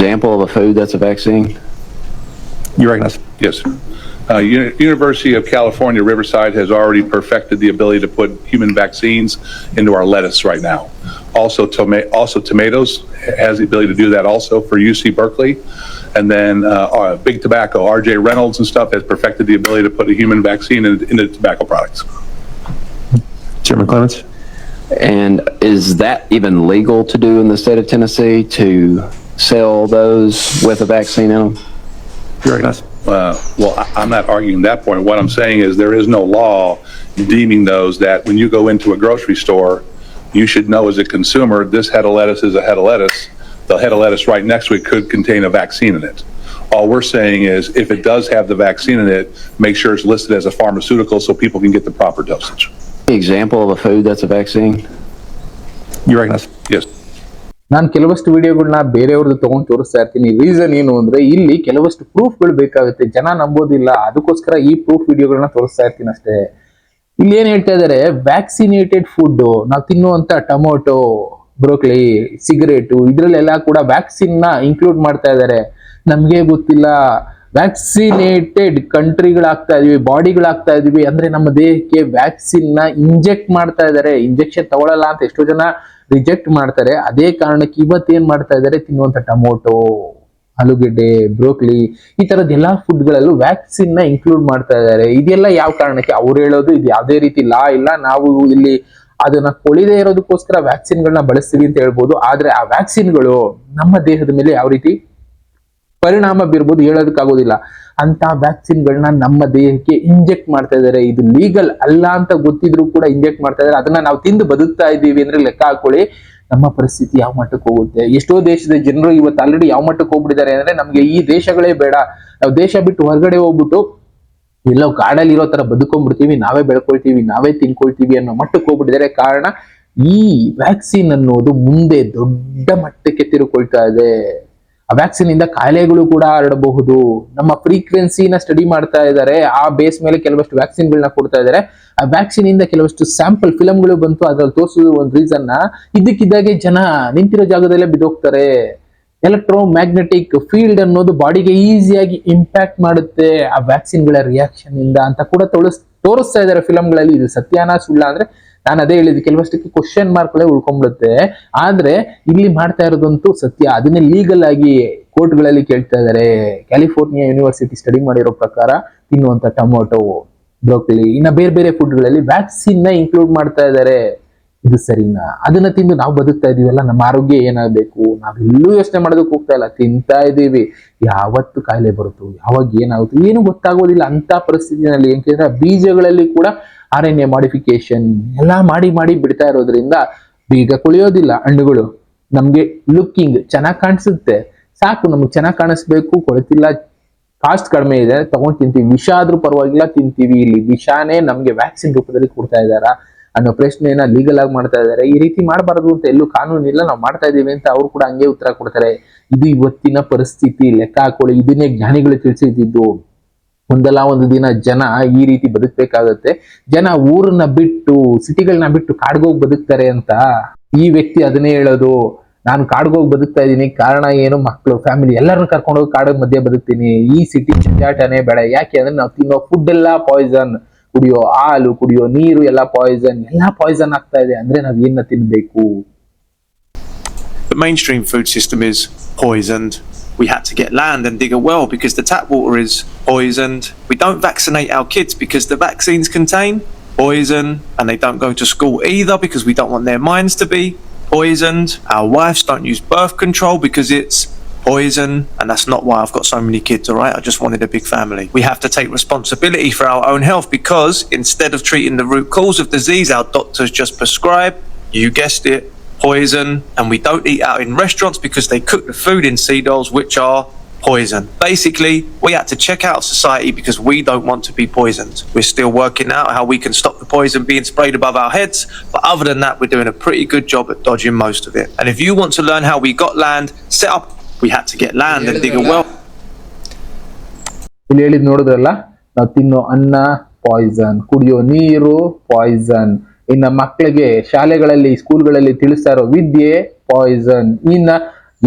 example of a food that's a vaccine? You recognize? Yes. University of California, Riverside has already perfected the ability to put human vaccines into our lettuce right now. Also tomatoes has the ability to do that also for UC Berkeley. And then Big Tobacco, RJ Reynolds and stuff has perfected the ability to put a human vaccine into tobacco products. Chairman Clements? And is that even legal to do in the state of Tennessee, to sell those with a vaccine in them? You recognize? Well, I'm not arguing that point. What I'm saying is there is no law deeming those that when you go into a grocery store, you should know as a consumer, this head of lettuce is a head of lettuce. The head of lettuce right next to it could contain a vaccine in it. All we're saying is if it does have the vaccine in it, make sure it's listed as a pharmaceutical so people can get the proper dosage. Example of a food that's a vaccine? You recognize? Yes. ನಾನು ಕೆಲವಷ್ಟು ವಿಡಿಯೋಗಳನ್ನ ಬೇರೆಯವ್ರದ್ದು ತಗೊಂಡು ತೋರಿಸ್ತಾ ಇರ್ತೀನಿ. Reason ಏನು ಅಂದ್ರೆ ಇಲ್ಲಿ ಕೆಲವಷ್ಟು ಪ್ರೂಫ್ಗಳು ಬೇಕಾಗುತ್ತೆ, ಜನ ನಂಬೋದಿಲ್ಲ, ಅದಕ್ಕೋಸ್ಕರ ಈ ಪ್ರೂಫ್ ವಿಡಿಯೋಗಳನ್ನ ತೋರಿಸ್ತಾ ಇರ್ತೀನಿ ಅಷ್ಟೇ. ಇಲ್ಲಿ ಏನ್ ಹೇಳ್ತಾ ಇದಾರೆ, ವ್ಯಾಕ್ಸಿನೇಟೆಡ್ ಫುಡ್, ನಾವು ತಿನ್ನುವಂತ ಟೊಮೊಟೊ, ಬ್ರೋಕ್ಲಿ, ಸಿಗರೇಟು, ಇದ್ರಲ್ಲೆಲ್ಲ ಕೂಡ ವ್ಯಾಕ್ಸಿನ್ ನ ಇನ್ಕ್ಲೂಡ್ ಮಾಡ್ತಾ ಇದಾರೆ. ನಮ್ಗೆ ಗೊತ್ತಿಲ್ಲ, ವ್ಯಾಕ್ಸಿನೇಟೆಡ್ ಕಂಟ್ರಿಗಳಾಗ್ತಾ ಇದೀವಿ, ಬಾಡಿಗಳಾಗ್ತಾ ಇದೀವಿ ಅಂದ್ರೆ ನಮ್ಮ ದೇಹಕ್ಕೆ ವ್ಯಾಕ್ಸಿನ್ ನ ಇಂಜೆಕ್ಟ್ ಮಾಡ್ತಾ ಇದಾರೆ. ಇಂಜೆಕ್ಷನ್ ತಗೊಳಲ್ಲ ಅಂತ ಎಷ್ಟೋ ಜನ ರಿಜೆಕ್ಟ್ ಮಾಡ್ತಾರೆ. ಅದೇ ಕಾರಣಕ್ಕೆ ಇವತ್ತೇನ್ ಮಾಡ್ತಾ ಇದಾರೆ, ತಿನ್ನುವಂತ ಟೊಮೊಟೊ, ಆಲೂಗೆಡ್ಡೆ, ಬ್ರೋಕ್ಲಿ, ಈ ತರದ ಎಲ್ಲಾ ಫುಡ್ ಗಳಲ್ಲೂ ವ್ಯಾಕ್ಸಿನ್ ನ ಇನ್ಕ್ಲೂಡ್ ಮಾಡ್ತಾ ಇದಾರೆ. ಇದೆಲ್ಲ ಯಾವ ಕಾರಣಕ್ಕೆ? ಅವ್ರು ಹೇಳೋದು ಇದು ಯಾವುದೇ ರೀತಿ ಲಾ ಇಲ್ಲ, ನಾವು ಇಲ್ಲಿ ಅದನ್ನ ಕೊಳಿದೇ ಇರೋದಕ್ಕೋಸ್ಕರ ವ್ಯಾಕ್ಸಿನ್ ಗಳನ್ನ ಬಳಸ್ತೀವಿ ಅಂತ ಹೇಳ್ಬೋದು. ಆದ್ರೆ ಆ ವ್ಯಾಕ್ಸಿನ್ಗಳು ನಮ್ಮ ದೇಹದ ಮೇಲೆ ಯಾವ ರೀತಿ ಪರಿಣಾಮ ಬೀರ್ಬೋದು ಹೇಳೋದಕ್ಕಾಗೋದಿಲ್ಲ. ಅಂತ ವ್ಯಾಕ್ಸಿನ್ ಗಳನ್ನ ನಮ್ಮ ದೇಹಕ್ಕೆ ಇಂಜೆಕ್ಟ್ ಮಾಡ್ತಾ ಇದಾರೆ. ಇದು ಲೀಗಲ್ ಅಲ್ಲ ಅಂತ ಗೊತ್ತಿದ್ರು ಕೂಡ ಇಂಜೆಕ್ಟ್ ಮಾಡ್ತಾ ಇದಾರೆ. ಅದನ್ನ ನಾವು ತಿಂದು ಬದುಕ್ತಾ ಇದೀವಿ ಅಂದ್ರೆ ಲೆಕ್ಕ ಹಾಕೊಳ್ಳಿ ನಮ್ಮ ಪರಿಸ್ಥಿತಿ ಯಾವ ಮಟ್ಟಕ್ಕೆ ಹೋಗುತ್ತೆ. ಎಷ್ಟೋ ದೇಶದ ಜನರು ಇವತ್ತು ಆಲ್ರೆಡಿ ಯಾವ ಮಟ್ಟಕ್ಕೆ ಹೋಗ್ಬಿಟ್ಟಿದ್ದಾರೆ ಅಂದ್ರೆ ನಮ್ಗೆ ಈ ದೇಶಗಳೇ ಬೇಡ, ನಾವು ದೇಶ ಬಿಟ್ಟು ಹೊರಗಡೆ ಹೋಗ್ಬಿಟ್ಟು ಎಲ್ಲೋ ಕಾಡಲ್ಲಿ ಇರೋ ತರ ಬದುಕೊಂಡ್ಬಿಡ್ತೀವಿ, ನಾವೇ ಬೆಳ್ಕೊಳ್ತೀವಿ, ನಾವೇ ತಿನ್ಕೊಳ್ತೀವಿ ಅನ್ನೋ ಮಟ್ಟಕ್ಕೆ ಹೋಗ್ಬಿಟ್ಟಿದ್ದಾರೆ. ಕಾರಣ ಈ ವ್ಯಾಕ್ಸಿನ್ ಅನ್ನೋದು ಮುಂದೆ ದೊಡ್ಡ ಮಟ್ಟಕ್ಕೆ ತಿರುಕೊಳ್ತಾ ಇದೆ. ಆ ವ್ಯಾಕ್ಸಿನ್ ಇಂದ ಕಾಯಿಲೆಗಳು ಕೂಡ ಹರಡಬಹುದು. ನಮ್ಮ ಫ್ರೀಕ್ವೆನ್ಸಿನ ಸ್ಟಡಿ ಮಾಡ್ತಾ ಇದ್ದಾರೆ, ಆ ಬೇಸ್ ಮೇಲೆ ಕೆಲವಷ್ಟು ವ್ಯಾಕ್ಸಿನ್ ಗಳನ್ನ ಕೊಡ್ತಾ ಇದ್ದಾರೆ. ಆ ವ್ಯಾಕ್ಸಿನ್ ಇಂದ ಕೆಲವಷ್ಟು ಸ್ಯಾಂಪಲ್ ಫಿಲಮ್ಗಳು ಬಂತು, ಅದ್ರಲ್ಲಿ ತೋರಿಸೋದು ಒಂದು ರೀಸನ್ ನ, ಇದ್ದಕ್ಕಿದ್ದಾಗೆ ಜನ ನಿಂತಿರೋ ಜಾಗದಲ್ಲೇ ಬಿದ್ದೋಗ್ತಾರೆ. ಎಲೆಕ್ಟ್ರೋ ಮ್ಯಾಗ್ನೆಟಿಕ್ ಫೀಲ್ಡ್ ಅನ್ನೋದು ಬಾಡಿಗೆ ಈಸಿಯಾಗಿ ಇಂಪ್ಯಾಕ್ಟ್ ಮಾಡುತ್ತೆ ಆ ವ್ಯಾಕ್ಸಿನ್ ಗಳ ರಿಯಾಕ್ಷನ್ ಇಂದ ಅಂತ ಕೂಡ ತೋರಿಸ್ತಾ ಇದ್ದಾರೆ ಫಿಲಮ್ಗಳಲ್ಲಿ. ಇದು ಸತ್ಯಾನ ಸುಳ್ಳ ಅಂದ್ರೆ ನಾನು ಅದೇ ಹೇಳಿದ್ದು, ಕೆಲವಷ್ಟಕ್ಕೆ ಕ್ವಶನ್ ಮಾರ್ಕ್ಗಳೇ ಉಳ್ಕೊಂಡ್ಬಿಡುತ್ತೆ. ಆದ್ರೆ ಇಲ್ಲಿ ಮಾಡ್ತಾ ಇರೋದಂತೂ ಸತ್ಯ. ಅದನ್ನೇ ಲೀಗಲ್ ಆಗಿ ಕೋರ್ಟ್ಗಳಲ್ಲಿ ಕೇಳ್ತಾ ಇದ್ದಾರೆ. ಕ್ಯಾಲಿಫೋರ್ನಿಯಾ ಯೂನಿವರ್ಸಿಟಿ ಸ್ಟಡಿ ಮಾಡಿರೋ ಪ್ರಕಾರ ತಿನ್ನುವಂತ ಟೊಮೊಟೊ, ಬ್ರೋಕ್ಲಿ, ಇನ್ನ ಬೇರೆ ಬೇರೆ ಫುಡ್ ಗಳಲ್ಲಿ ವ್ಯಾಕ್ಸಿನ್ ನ ಇನ್ಕ್ಲೂಡ್ ಮಾಡ್ತಾ ಇದ್ದಾರೆ. ಇದು ಸರಿನಾ? ಅದನ್ನ ತಿಂದು ನಾವು ಬದುಕ್ತಾ ಇದೀವಲ್ಲ, ನಮ್ಮ ಆರೋಗ್ಯ ಏನಾಗಬೇಕು ನಾವೆಲ್ಲೂ ಯೋಚನೆ ಮಾಡೋದಕ್ಕೆ ಹೋಗ್ತಾ ಇಲ್ಲ, ತಿಂತಾ ಇದೀವಿ. ಯಾವತ್ತು ಕಾಯಿಲೆ ಬರುತ್ತೋ, ಯಾವಾಗ ಏನಾಗುತ್ತೋ ಏನು ಗೊತ್ತಾಗೋದಿಲ್ಲ ಅಂತ ಪರಿಸ್ಥಿತಿನಲ್ಲಿ. ಏಕೆಂದ್ರೆ ಬೀಜಗಳಲ್ಲಿ ಕೂಡ RNA ಮಾಡಿಫಿಕೇಶನ್ ಎಲ್ಲ ಮಾಡಿ ಬಿಡ್ತಾ ಇರೋದ್ರಿಂದ ಬೀಜ ಕೊಳಿಯೋದಿಲ್ಲ. ಹಣ್ಣುಗಳು ನಮ್ಗೆ ಲುಕ್ಕಿಂಗ್ ಚೆನ್ನಾಗಿ ಕಾಣಿಸುತ್ತೆ, ಸಾಕು, ನಮ್ಗೆ ಚೆನ್ನಾಗಿ ಕಾಣಿಸ್ಬೇಕು, ಕೊಳ್ತಿಲ್ಲ, ಕಾಸ್ಟ್ ಕಡಿಮೆ ಇದೆ, ತಗೊಂಡ್ ತಿಂತೀವಿ. ವಿಷ ಆದ್ರೂ ಪರವಾಗಿಲ್ಲ ತಿಂತೀವಿ. ಇಲ್ಲಿ ವಿಷಾನೇ ನಮ್ಗೆ ವ್ಯಾಕ್ಸಿನ್ ರೂಪದಲ್ಲಿ ಕೊಡ್ತಾ ಇದಾರ ಅನ್ನೋ ಪ್ರಶ್ನೆಯನ್ನ ಲೀಗಲ್ ಆಗಿ ಮಾಡ್ತಾ ಇದ್ದಾರೆ. ಈ ರೀತಿ ಮಾಡಬಾರದು ಅಂತ ಎಲ್ಲೂ ಕಾನೂನು ಇಲ್ಲ, ನಾವು ಮಾಡ್ತಾ ಇದೀವಿ ಅಂತ ಅವ್ರು ಕೂಡ ಹಂಗೆ ಉತ್ತರ ಕೊಡ್ತಾರೆ. ಇದು ಇವತ್ತಿನ ಪರಿಸ್ಥಿತಿ, ಲೆಕ್ಕ ಹಾಕೊಳ್ಳಿ. ಇದನ್ನೇ ಜ್ಞಾನಿಗಳು ತಿಳಿಸಿದ್ದು. ಒಂದಲ್ಲ ಒಂದು ದಿನ ಜನ ಈ ರೀತಿ ಬದುಕ್ಬೇಕಾಗತ್ತೆ. ಜನ ಊರನ್ನ ಬಿಟ್ಟು, ಸಿಟಿಗಳನ್ನ ಬಿಟ್ಟು ಕಾಡ್ಗೋಗಿ ಬದುಕ್ತಾರೆ ಅಂತ ಈ ವ್ಯಕ್ತಿ ಅದನ್ನೇ ಹೇಳೋದು. ನಾನು ಕಾಡ್ಗೋಗಿ ಬದುಕ್ತಾ ಇದ್ದೀನಿ, ಕಾರಣ ಏನು? ಮಕ್ಕಳು, ಫ್ಯಾಮಿಲಿ ಎಲ್ಲರನ್ನ ಕರ್ಕೊಂಡೋಗಿ ಕಾಡೋದ್ ಮಧ್ಯೆ ಬದುಕ್ತೀನಿ. ಈ ಸಿಟಿ ಜಂಜಾಟನೇ ಬೇಡ. ಯಾಕೆ ಅಂದ್ರೆ ನಾವು ತಿನ್ನೋ ಫುಡ್ ಎಲ್ಲ ಪಾಯ್ಸನ್, ಕುಡಿಯೋ ಹಾಲು, ಕುಡಿಯೋ ನೀರು ಎಲ್ಲ ಪಾಯ್ಸನ್ ಆಗ್ತಾ ಇದೆ. ಅಂದ್ರೆ ನಾವ್ ಏನ ತಿನ್ಬೇಕು? The mainstream food system is poisoned. We had to get land and dig a well because the tap water is poisoned. We don't vaccinate our kids because the vaccines contain poison, and they don't go to school either because we don't want their minds to be poisoned. Our wives don't use birth control because it's poison, and that's not why I've got so many kids, all right? I just wanted a big family. We have to take responsibility for our own health because instead of treating the root cause of disease, our doctors just prescribe, you guessed it, poison. And we don't eat out in restaurants because they cook the food in sea dolls which are poison. Basically, we had to check out society because we don't want to be poisoned. We're still working out how we can stop the poison being sprayed above our heads, but other than that, we're doing a pretty good job at dodging most of it. And if you want to learn how we got land, set up, we had to get land and dig a well. ಇಲ್ಲಿ ಹೇಳಿದ್ ನೋಡಿದ್ರಲ್ಲ, ನಾವು ತಿನ್ನೋ ಅನ್ನ Poisson, ಕುಡಿಯೋ ನೀರು Poisson, ಇನ್ನ ಮಕ್ಕಳಿಗೆ ಶಾಲೆಗಳಲ್ಲಿ, ಸ್ಕೂಲ್ಗಳಲ್ಲಿ ತಿಳಿಸ್ತಾ ಇರೋ ವಿದ್ಯೆ ಪಾಯ್ಸನ್. ಇನ್ನ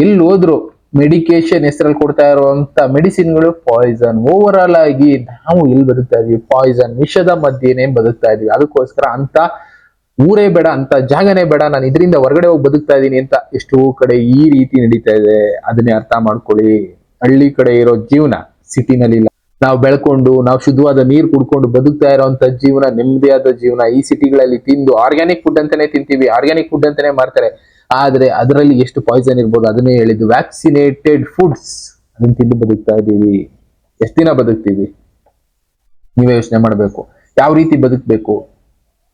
ಎಲ್ಲಿ ಹೋದ್ರು ಮೆಡಿಕೇಶನ್ ಹೆಸರಲ್ಲಿ ಕೊಡ್ತಾ ಇರುವಂತ ಮೆಡಿಸಿನ್ಗಳು ಪಾಯ್ಸನ್. ಓವರ್ ಆಲ್ ಆಗಿ ನಾವು ಎಲ್ಲಿ ಬದುಕ್ತಾ ಇದೀವಿ? ಪಾಯ್ಸನ್, ವಿಷದ ಮಧ್ಯೆನೆ ಬದುಕ್ತಾ ಇದೀವಿ. ಅದಕ್ಕೋಸ್ಕರ ಅಂತ ಊರೇ ಬೇಡ, ಅಂತ ಜಾಗನೇ ಬೇಡ, ನಾನು ಇದರಿಂದ ಹೊರಗಡೆ ಹೋಗಿ ಬದುಕ್ತಾ ಇದೀನಿ ಅಂತ ಎಷ್ಟೋ ಕಡೆ ಈ ರೀತಿ ನಡೀತಾ ಇದೆ. ಅದನ್ನೇ ಅರ್ಥ ಮಾಡ್ಕೊಳ್ಳಿ. ಹಳ್ಳಿ ಕಡೆ ಇರೋ ಜೀವನ ಸಿಟಿನಲ್ಲಿ ಇಲ್ಲ. ನಾವು ಬೆಳ್ಕೊಂಡು, ನಾವು ಶುದ್ಧವಾದ ನೀರು ಕುಡ್ಕೊಂಡು ಬದುಕ್ತಾ ಇರೋಂಥ ಜೀವನ, ನೆಮ್ಮದಿಯಾದ ಜೀವನ ಈ ಸಿಟಿಗಳಲ್ಲಿ ತಿಂದು ಆರ್ಗ್ಯಾನಿಕ್ ಫುಡ್ ಅಂತಾನೆ ತಿಂತೀವಿ, ಆರ್ಗ್ಯಾನಿಕ್ ಫುಡ್ ಅಂತಾನೆ ಮಾಡ್ತಾರೆ. ಆದ್ರೆ ಅದರಲ್ಲಿ ಎಷ್ಟು ಪಾಯ್ಸನ್ ಇರ್ಬೋದು ಅದನ್ನೇ ಹೇಳಿದ್ದು. ವ್ಯಾಕ್ಸಿನೇಟೆಡ್ ಫುಡ್ಸ್ ಅದನ್ನ ತಿಂದು ಬದುಕ್ತಾ ಇದೀವಿ. ಎಷ್ಟು ದಿನ ಬದುಕ್ತೀವಿ? ನೀವೇ ಯೋಚನೆ ಮಾಡಬೇಕು. ಯಾವ ರೀತಿ ಬದುಕಬೇಕು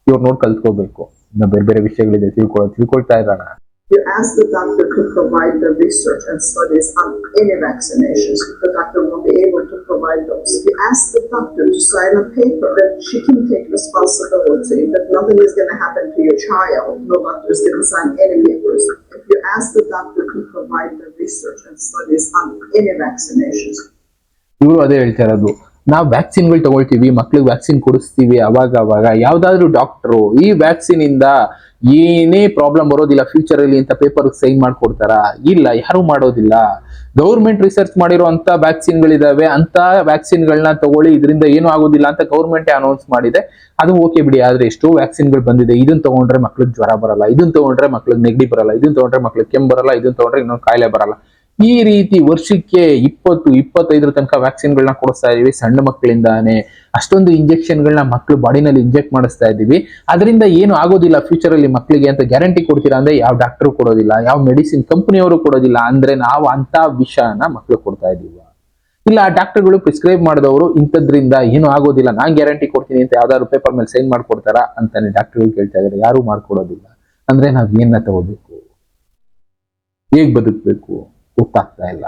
ಇವ್ರು ನೋಡಿ ಕಲ್ತ್ಕೋಬೇಕು. ಇನ್ನು ಬೇರೆ ಬೇರೆ ವಿಷಯಗಳಿದೆ, ತಿಳ್ಕೊಳ್ತಾ ಇರೋಣ. You ask the doctor to provide the research and studies on any vaccinations. The doctor won't be able to provide those. If you ask the doctor to sign a paper that she can take responsibility, that nothing is going to happen to your child, no doctor is going to sign any papers. If you ask the doctor to provide the research and studies on any vaccinations. ಇವರು ಅದೇ ಹೇಳ್ತಾ ಇರೋದು. ನಾವು ವ್ಯಾಕ್ಸಿನ್ಗಳು ತಗೊಳ್ತೀವಿ, ಮಕ್ಳಿಗೆ vaccine ಕೊಡಿಸ್ತೀವಿ ಅವಾಗ ಯಾವ್ದಾದ್ರು doctor ಈ ವ್ಯಾಕ್ಸಿನ್ ಇಂದ ಏನೇ ಪ್ರಾಬ್ಲಮ್ ಬರೋದಿಲ್ಲ ಫ್ಯೂಚರ್ ಅಲ್ಲಿ ಅಂತ ಪೇಪರ್ ಸೈನ್ ಮಾಡ್ಕೊಡ್ತಾರ? ಇಲ್ಲ, ಯಾರು ಮಾಡೋದಿಲ್ಲ. ಗೌರ್ಮೆಂಟ್ ರಿಸರ್ಚ್ ಮಾಡಿರುವಂತ ವ್ಯಾಕ್ಸಿನ್ಗಳಿದಾವೆ, ಅಂತ ವ್ಯಾಕ್ಸಿನ್ಗಳನ್ನ ತಗೊಳ್ಳಿ, ಇದರಿಂದ ಏನು ಆಗೋದಿಲ್ಲ ಅಂತ ಗೌರ್ಮೆಂಟ್ ಅನೌನ್ಸ್ ಮಾಡಿದೆ. ಅದು ಓಕೆ ಬಿಡಿ. ಆದ್ರೆ ಎಷ್ಟೋ ವ್ಯಾಕ್ಸಿನ್ಗಳು ಬಂದಿದೆ. ಇದನ್ನ ತಗೊಂಡ್ರೆ ಮಕ್ಳಿಗೆ ಜ್ವರ ಬರಲ್ಲ, ಇದನ್ನ ತಗೊಂಡ್ರೆ ಮಕ್ಳಿಗೆ ನೆಗಡಿ ಬರಲ್ಲ, ಇದನ್ನ ತಗೊಂಡ್ರೆ ಮಕ್ಳಿಗೆ ಕೆಮ್ಮು ಬರಲ್ಲ, ಇದನ್ನ ತಗೊಂಡ್ರೆ ಇನ್ನೊಂದು ಕಾಯಿಲೆ ಬರಲ್ಲ. ಈ ರೀತಿ ವರ್ಷಕ್ಕೆ 20-25 ತನಕ ವ್ಯಾಕ್ಸಿನ್ಗಳನ್ನ ಕೊಡಿಸ್ತಾ ಇದೀವಿ ಸಣ್ಣ ಮಕ್ಕಳಿಂದಾನೆ. ಅಷ್ಟೊಂದು ಇಂಜೆಕ್ಷನ್ಗಳನ್ನ ಮಕ್ಳು ಬಾಡಿನಲ್ಲಿ ಇಂಜೆಕ್ಟ್ ಮಾಡಿಸ್ತಾ ಇದೀವಿ. ಅದರಿಂದ ಏನು ಆಗೋದಿಲ್ಲ ಫ್ಯೂಚರ್ ಅಲ್ಲಿ ಮಕ್ಕಳಿಗೆ ಅಂತ ಗ್ಯಾರಂಟಿ ಕೊಡ್ತೀರಾ ಅಂದ್ರೆ ಯಾವ ಡಾಕ್ಟರ್ ಕೊಡೋದಿಲ್ಲ, ಯಾವ ಮೆಡಿಸಿನ್ ಕಂಪನಿಯವರು ಕೊಡೋದಿಲ್ಲ. ಅಂದ್ರೆ ನಾವು ಅಂತ ವಿಷಯನ ಮಕ್ಳು ಕೊಡ್ತಾ ಇದೀವ? ಇಲ್ಲ, ಡಾಕ್ಟರ್ಗಳು ಪ್ರಿಸ್ಕ್ರೈಬ್ ಮಾಡಿದವರು ಇಂಥದ್ರಿಂದ ಏನು ಆಗೋದಿಲ್ಲ ನಾನ್ ಗ್ಯಾರಂಟಿ ಕೊಡ್ತೀನಿ ಅಂತ ಯಾವ್ದಾದ್ರು ಪೇಪರ್ ಮೇಲೆ ಸೈನ್ ಮಾಡ್ಕೊಡ್ತಾರ ಅಂತಾನೆ ಡಾಕ್ಟರ್ಗಳು ಕೇಳ್ತಾ ಇದಾರೆ. ಯಾರು ಮಾಡ್ಕೊಡೋದಿಲ್ಲ. ಅಂದ್ರೆ ನಾವ್ ಏನ ತಗೋಬೇಕು, ಹೇಗ್ ಬದುಕ್ಬೇಕು ಗೊತ್ತಾಗ್ತಾ ಇಲ್ಲ.